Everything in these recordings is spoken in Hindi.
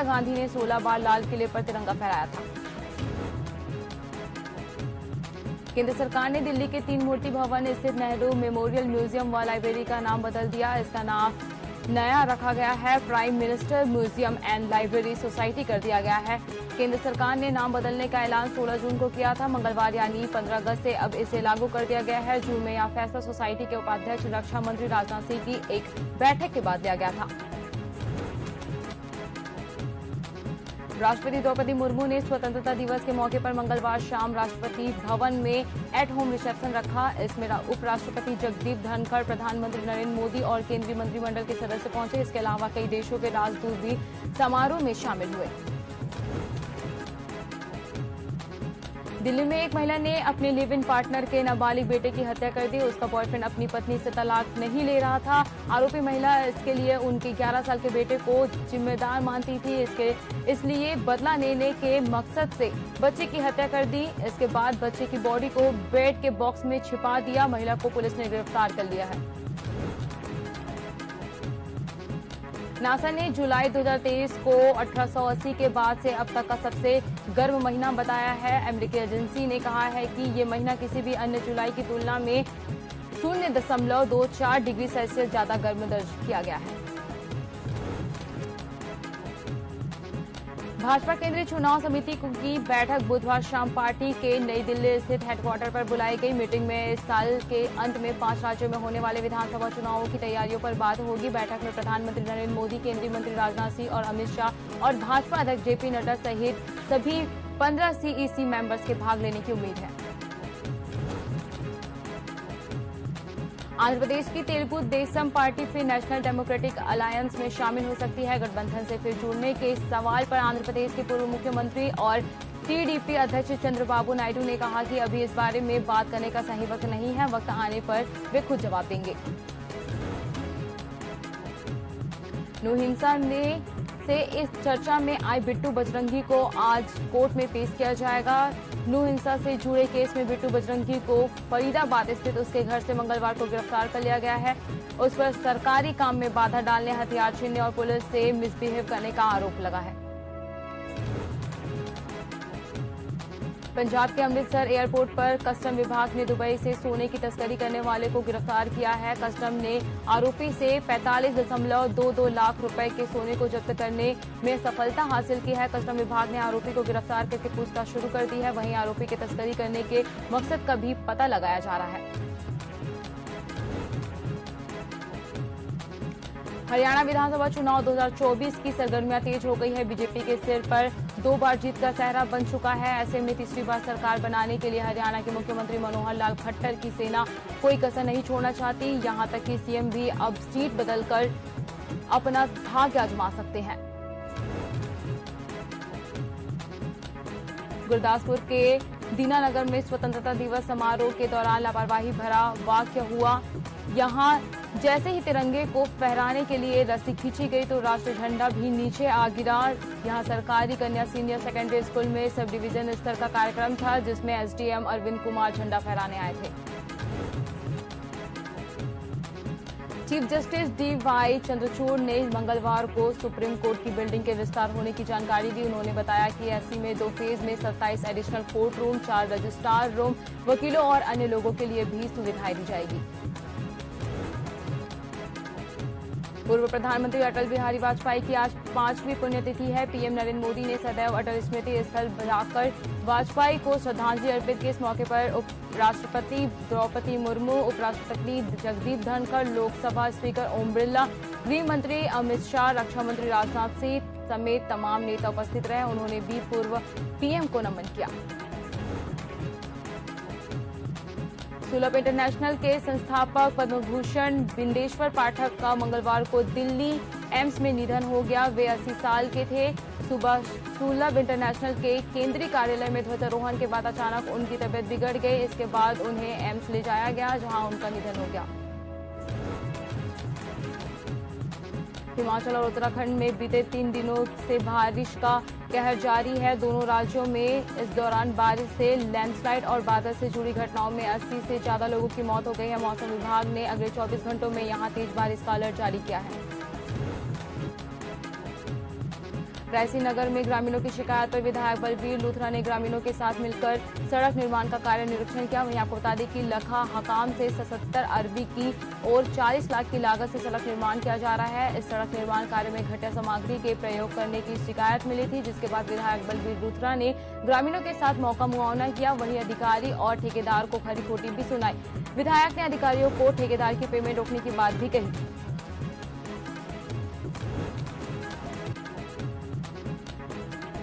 इंदिरा गांधी ने 16 बार लाल किले पर तिरंगा फहराया था। केंद्र सरकार ने दिल्ली के 3 मूर्ति भवन स्थित नेहरू मेमोरियल म्यूजियम व लाइब्रेरी का नाम बदल दिया। इसका नाम नया रखा गया है, prime minister museum and library society कर दिया गया है। केंद्र सरकार ने नाम बदलने का ऐलान 16 जून को किया था। मंगलवार यानी 15 अगस्त से अब इसे लागू कर दिया गया है। जून में यह फैसला सोसाइटी के उपाध्यक्ष रक्षा मंत्री राजनाथ सिंह की एक बैठक के बाद लिया गया था। राष्ट्रपति द्रौपदी मुर्मू ने स्वतंत्रता दिवस के मौके पर मंगलवार शाम राष्ट्रपति भवन में एट होम रिसेप्शन रखा। इसमें उपराष्ट्रपति जगदीप धनखड़, प्रधानमंत्री नरेंद्र मोदी और केंद्रीय मंत्रिमंडल के सदस्य पहुंचे। इसके अलावा कई देशों के राजदूत भी समारोह में शामिल हुए। दिल्ली में एक महिला ने अपने लिव इन पार्टनर के नाबालिग बेटे की हत्या कर दी। उसका बॉयफ्रेंड अपनी पत्नी से तलाक नहीं ले रहा था। आरोपी महिला इसके लिए उनके 11 साल के बेटे को जिम्मेदार मानती थी। इसलिए बदला लेने के मकसद से बच्चे की हत्या कर दी। इसके बाद बच्चे की बॉडी को बेड के बॉक्स में छिपा दिया। महिला को पुलिस ने गिरफ्तार कर लिया है। नासा ने जुलाई 2023 को 1880 के बाद से अब तक का सबसे गर्म महीना बताया है। अमेरिकी एजेंसी ने कहा है कि ये महीना किसी भी अन्य जुलाई की तुलना में 0.24 डिग्री सेल्सियस ज्यादा गर्म दर्ज किया गया है। भाजपा केंद्रीय चुनाव समिति की बैठक बुधवार शाम पार्टी के नई दिल्ली स्थित हेडक्वार्टर पर बुलाई गई। मीटिंग में इस साल के अंत में 5 राज्यों में होने वाले विधानसभा चुनावों की तैयारियों पर बात होगी। बैठक में प्रधानमंत्री नरेंद्र मोदी, केंद्रीय मंत्री राजनाथ सिंह और अमित शाह और भाजपा अध्यक्ष जेपी नड्डा सहित सभी 15 सीईसी मेंबर्स के भाग लेने की उम्मीद है। आंध्र प्रदेश की तेलुगु देशम पार्टी फिर नेशनल डेमोक्रेटिक अलायंस में शामिल हो सकती है। गठबंधन से फिर जुड़ने के सवाल पर आंध्र प्रदेश के पूर्व मुख्यमंत्री और टीडीपी अध्यक्ष चंद्रबाबू नायडू ने कहा कि अभी इस बारे में बात करने का सही वक्त नहीं है। वक्त आने पर वे खुद जवाब देंगे। नू हिंसा से इस चर्चा में आए बिट्टू बजरंगी को आज कोर्ट में पेश किया जाएगा। नू हिंसा से जुड़े केस में बिट्टू बजरंगी को फरीदाबाद स्थित उसके घर से मंगलवार को गिरफ्तार कर लिया गया है। उस पर सरकारी काम में बाधा डालने, हथियार छीनने और पुलिस से मिसबिहेव करने का आरोप लगा है। पंजाब के अमृतसर एयरपोर्ट पर कस्टम विभाग ने दुबई से सोने की तस्करी करने वाले को गिरफ्तार किया है। कस्टम ने आरोपी से 45.22 लाख रुपए के सोने को जब्त करने में सफलता हासिल की है। कस्टम विभाग ने आरोपी को गिरफ्तार करके पूछताछ शुरू कर दी है। वहीं आरोपी की तस्करी करने के मकसद का भी पता लगाया जा रहा है। हरियाणा विधानसभा चुनाव 2024 की सरगर्मियां तेज हो गई है। बीजेपी के सिर पर 2 बार जीत का सहरा बन चुका है। ऐसे में तीसरी बार सरकार बनाने के लिए हरियाणा के मुख्यमंत्री मनोहर लाल खट्टर की सेना कोई कसर नहीं छोड़ना चाहती। यहां तक कि सीएम भी अब सीट बदलकर अपना भाग्य आजमा सकते हैं। गुरदासपुर के दीनानगर में स्वतंत्रता दिवस समारोह के दौरान लापरवाही भरा वाकया हुआ। यहां जैसे ही तिरंगे को फहराने के लिए रस्सी खींची गई तो राष्ट्रीय झंडा भी नीचे आ गिरा। यहां सरकारी कन्या सीनियर सेकेंडरी स्कूल में सब डिवीजन स्तर का कार्यक्रम था, जिसमें एसडीएम अरविंद कुमार झंडा फहराने आए थे। Chief justice D.Y.. चंद्रचूड़ ने मंगलवार को सुप्रीम कोर्ट की बिल्डिंग के विस्तार होने की जानकारी दी। उन्होंने बताया कि एससी में 2 फेज में 27 additional court room, 4 registrar room, वकीलों और अन्य लोगों के लिए भी सुविधाएं दी जाएगी। पूर्व प्रधानमंत्री अटल बिहारी वाजपेयी की आज 5वीं पुण्यतिथि है। पीएम नरेंद्र मोदी ने सदैव अटल स्मृति स्थल जाकर वाजपेयी को श्रद्धांजलि अर्पित की। इस मौके पर राष्ट्रपति द्रौपदी मुर्मू, उपराष्ट्रपति जगदीप धनखड़, लोकसभा स्पीकर ओम बिरला, गृह मंत्री अमित शाह, रक्षा मंत्री राजनाथ सिंह समेत तमाम नेता उपस्थित रहे। उन्होंने भी पूर्व पीएम को नमन किया। सुलभ इंटरनेशनल के संस्थापक पद्मभूषण बिंदेश्वर पाठक का मंगलवार को दिल्ली एम्स में निधन हो गया। वे 80 साल के थे। सुबह सुलभ इंटरनेशनल के केंद्रीय कार्यालय में ध्वजारोहण के बाद अचानक उनकी तबीयत बिगड़ गई। इसके बाद उन्हें एम्स ले जाया गया, जहां उनका निधन हो गया। हिमाचल और उत्तराखंड में बीते 3 दिनों से बारिश का कहर जारी है। दोनों राज्यों में इस दौरान बारिश से लैंडस्लाइड और बादल से जुड़ी घटनाओं में 80 से ज्यादा लोगों की मौत हो गई है। मौसम विभाग ने अगले 24 घंटों में यहां तेज बारिश का अलर्ट जारी किया है। रायसी नगर में ग्रामीणों की शिकायत पर विधायक बलबीर लूथरा ने ग्रामीणों के साथ मिलकर सड़क निर्माण का कार्य निरीक्षण किया। वहीं आपको बता दें कि लखा हकाम से 77 अरबी की और 40 लाख की लागत से सड़क निर्माण किया जा रहा है। इस सड़क निर्माण कार्य में घटिया सामग्री के प्रयोग करने की शिकायत मिली थी, जिसके बाद विधायक बलबीर लूथरा ने ग्रामीणों के साथ मौका मुआवना किया। वहीं अधिकारी और ठेकेदार को खरी खोटी भी सुनाई। विधायक ने अधिकारियों को ठेकेदार की पेमेंट रोकने की बात भी कही।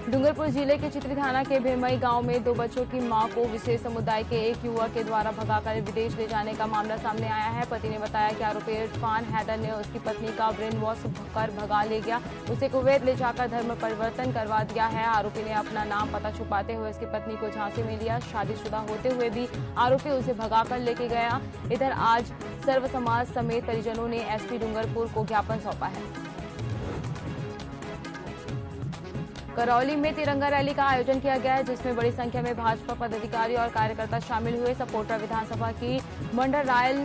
डूंगरपुर जिले के चित्री थाना के भेमई गांव में 2 बच्चों की मां को विशेष समुदाय के एक युवक के द्वारा भगाकर विदेश ले जाने का मामला सामने आया है। पति ने बताया कि आरोपी इरफान हैदर ने उसकी पत्नी का ब्रेन वॉश कर भगा ले गया, उसे कुवैत ले जाकर धर्म परिवर्तन करवा दिया है। आरोपी ने अपना नाम पता छुपाते हुए उसकी पत्नी को झांसे में लिया। शादीशुदा होते हुए भी आरोपी उसे भगाकर लेके गया। इधर आज सर्व समाज समेत परिजनों ने एसपी डूंगरपुर को ज्ञापन सौंपा है। करौली में तिरंगा रैली का आयोजन किया गया है, जिसमें बड़ी संख्या में भाजपा पदाधिकारी और कार्यकर्ता शामिल हुए। सपोटा विधानसभा की मंडल रायल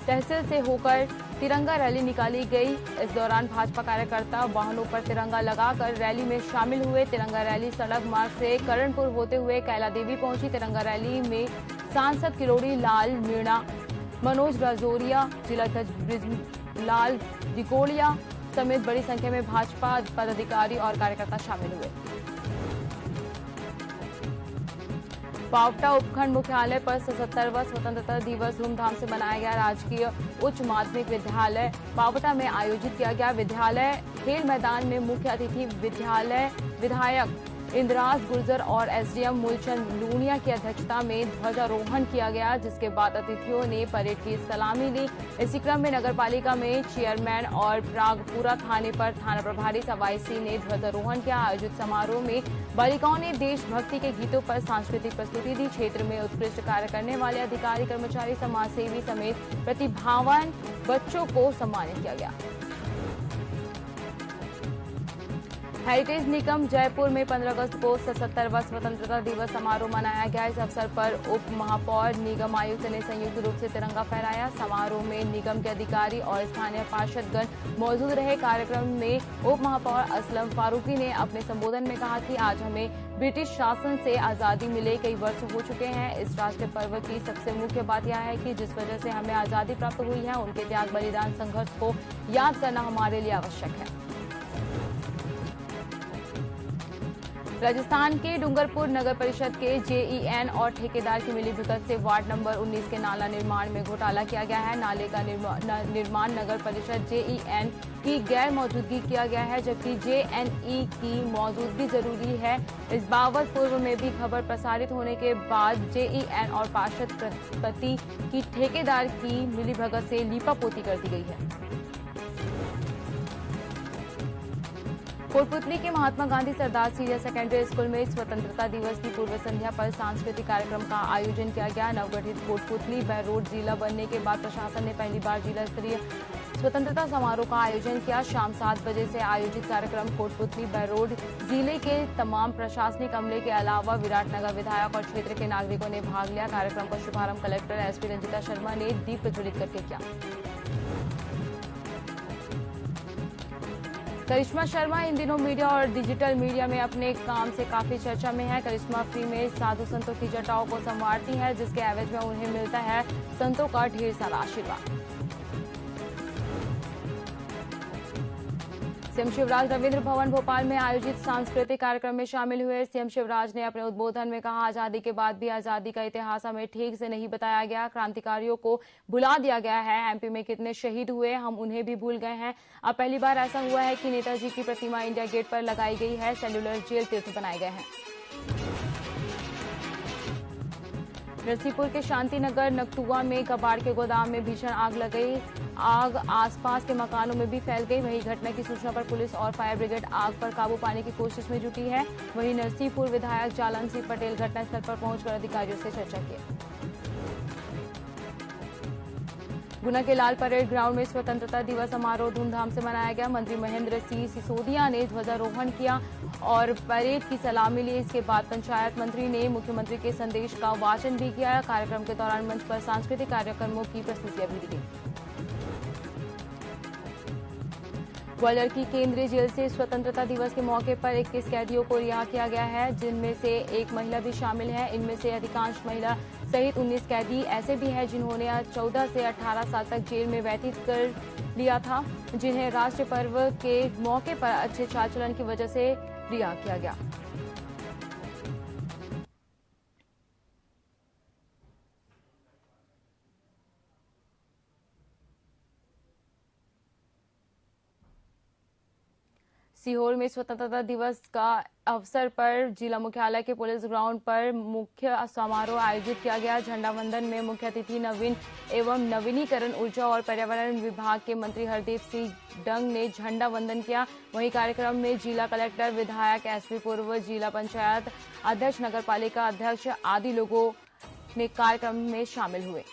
तहसील से होकर तिरंगा रैली निकाली गई। इस दौरान भाजपा कार्यकर्ता वाहनों पर तिरंगा लगाकर रैली में शामिल हुए। तिरंगा रैली सड़क मार्ग से करणपुर होते हुए कैला देवी पहुंची। तिरंगा रैली में सांसद किरोड़ी लाल मीणा, मनोज राजौरिया, जिलाध्यक्ष ब्रिजलाल दिकोड़िया समेत बड़ी संख्या में भाजपा पदाधिकारी और कार्यकर्ता शामिल हुए। पावटा उपखंड मुख्यालय पर 77वां स्वतंत्रता दिवस धूमधाम से मनाया गया। राजकीय उच्च माध्यमिक विद्यालय पावटा में आयोजित किया गया। विद्यालय खेल मैदान में मुख्य अतिथि विद्यालय विधायक इंद्राज गुर्जर और एसडीएम मूलचंद लूनिया की अध्यक्षता में ध्वजारोहण किया गया, जिसके बाद अतिथियों ने परेड की सलामी ली। इसी क्रम में नगरपालिका में चेयरमैन और प्रागपुरा थाने पर थाना प्रभारी सवाई सिंह ने ध्वजारोहण किया। आयोजित समारोह में बालिकाओं ने देशभक्ति के गीतों पर सांस्कृतिक प्रस्तुति दी। क्षेत्र में उत्कृष्ट कार्य करने वाले अधिकारी, कर्मचारी, समाजसेवी समेत प्रतिभावान बच्चों को सम्मानित किया गया। हेरिटेज निगम जयपुर में 15 अगस्त को 77वां स्वतंत्रता दिवस समारोह मनाया गया। इस अवसर पर उप महापौर निगम आयुक्त ने संयुक्त रूप से तिरंगा फहराया। समारोह में निगम के अधिकारी और स्थानीय पार्षदगण मौजूद रहे। कार्यक्रम में उप महापौर असलम फारूकी ने अपने संबोधन में कहा कि आज हमें ब्रिटिश शासन से आजादी मिले कई वर्ष हो चुके हैं। इस राष्ट्रीय पर्व की सबसे मुख्य बात यह है कि जिस वजह से हमें आजादी प्राप्त हुई है, उनके त्याग, बलिदान, संघर्ष को याद करना हमारे लिए आवश्यक है। राजस्थान के डूंगरपुर नगर परिषद के जेईएन और ठेकेदार की मिलीभगत से वार्ड नंबर 19 के नाला निर्माण में घोटाला किया गया है। नाले का निर्माण नगर परिषद जेईएन की गैर मौजूदगी किया गया है, जबकि जेएनई की मौजूदगी जरूरी है। इस बाबत पूर्व में भी खबर प्रसारित होने के बाद जेईएन और पार्षद पति की ठेकेदार की मिलीभगत से लीपापोती कर दी गई है। कोटपुतली के Mahatma Gandhi Sardar senior secondary school में स्वतंत्रता दिवस की पूर्व संध्या पर सांस्कृतिक कार्यक्रम का आयोजन किया गया। नवगठित कोटपुतली बहरोड जिला बनने के बाद प्रशासन ने पहली बार जिला स्तरीय स्वतंत्रता समारोह का आयोजन किया। शाम 7 बजे से आयोजित कार्यक्रम कोटपुतली बहरोड जिले के तमाम प्रशासनिक अमले के अलावा विराटनगर विधायक और क्षेत्र के नागरिकों ने भाग लिया। कार्यक्रम का शुभारंभ कलेक्टर एसपी रंजिता शर्मा ने दीप प्रज्वलित करके किया। करिश्मा शर्मा इन दिनों मीडिया और डिजिटल मीडिया में अपने काम से काफी चर्चा में है। करिश्मा फ्री में साधु संतों की जटाओं को संवारती है, जिसके एवज में उन्हें मिलता है संतों का ढेर सारा आशीर्वाद। सीएम शिवराज रविंद्र भवन भोपाल में आयोजित सांस्कृतिक कार्यक्रम में शामिल हुए। सीएम शिवराज ने अपने उद्बोधन में कहा, आजादी के बाद भी आजादी का इतिहास हमें ठीक से नहीं बताया गया, क्रांतिकारियों को भुला दिया गया है। एमपी में कितने शहीद हुए, हम उन्हें भी भूल गए हैं। अब पहली बार ऐसा हुआ है कि नेताजी की प्रतिमा इंडिया गेट पर लगाई गई है। सेल्युलर जेल तीर्थ बनाए गए हैं। नरसिंहपुर के शांतिनगर नकटुआ में कबाड़ के गोदाम में भीषण आग लग गई। आग आसपास के मकानों में भी फैल गई। वहीं घटना की सूचना पर पुलिस और फायर ब्रिगेड आग पर काबू पाने की कोशिश में जुटी है। वहीं नरसिंहपुर विधायक जालन सिंह पटेल घटनास्थल पर पहुंचकर अधिकारियों से चर्चा की। गुना के लाल परेड ग्राउंड में स्वतंत्रता दिवस समारोह धूमधाम से मनाया गया। मंत्री महेंद्र सिंह सिसोदिया ने ध्वजारोहण किया और परेड की सलामी ली। इसके बाद पंचायत मंत्री ने मुख्यमंत्री के संदेश का वाचन भी किया। कार्यक्रम के दौरान मंच पर सांस्कृतिक कार्यक्रमों की प्रस्तुतियां भी दी गई। ग्वालियर की केंद्रीय जेल से स्वतंत्रता दिवस के मौके पर 21 कैदियों को रिहा किया गया है, जिनमें से एक महिला भी शामिल है। इनमें से अधिकांश महिला सहित 19 कैदी ऐसे भी हैं जिन्होंने 14 से 18 साल तक जेल में व्यतीत कर लिया था, जिन्हें राष्ट्रीय पर्व के मौके पर अच्छे चाल चलन की वजह से रिहा किया गया। सीहोर में स्वतंत्रता दिवस का अवसर पर जिला मुख्यालय के पुलिस ग्राउंड पर मुख्य समारोह आयोजित किया गया। झंडा वंदन में मुख्य अतिथि नवीन एवं नवीनीकरण, ऊर्जा और पर्यावरण विभाग के मंत्री हरदीप सिंह डंग ने झंडा वंदन किया। वहीं कार्यक्रम में जिला कलेक्टर, विधायक, एसपी पूर्व, जिला पंचायत अध्यक्ष, नगर पालिका अध्यक्ष आदि लोगों ने कार्यक्रम में शामिल हुए।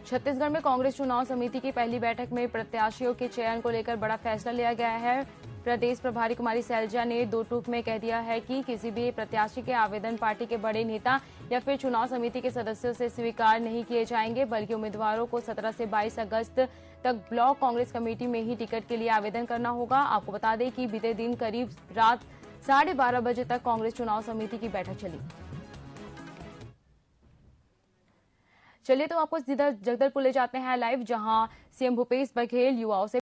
छत्तीसगढ़ में कांग्रेस चुनाव समिति की पहली बैठक में प्रत्याशियों के चयन को लेकर बड़ा फैसला लिया गया है। प्रदेश प्रभारी कुमारी सैलजा ने दो टूक में कह दिया है कि किसी भी प्रत्याशी के आवेदन पार्टी के बड़े नेता या फिर चुनाव समिति के सदस्यों से स्वीकार नहीं किए जाएंगे, बल्कि उम्मीदवारों को 17 से 22 अगस्त तक ब्लॉक कांग्रेस कमेटी में ही टिकट के लिए आवेदन करना होगा। आपको बता दें कि बीते दिन करीब रात 12:30 बजे तक कांग्रेस चुनाव समिति की बैठक चली। चलिए तो आपको सीधा जगदलपुर ले जाते हैं लाइव, जहां सीएम भूपेश बघेल युवाओं से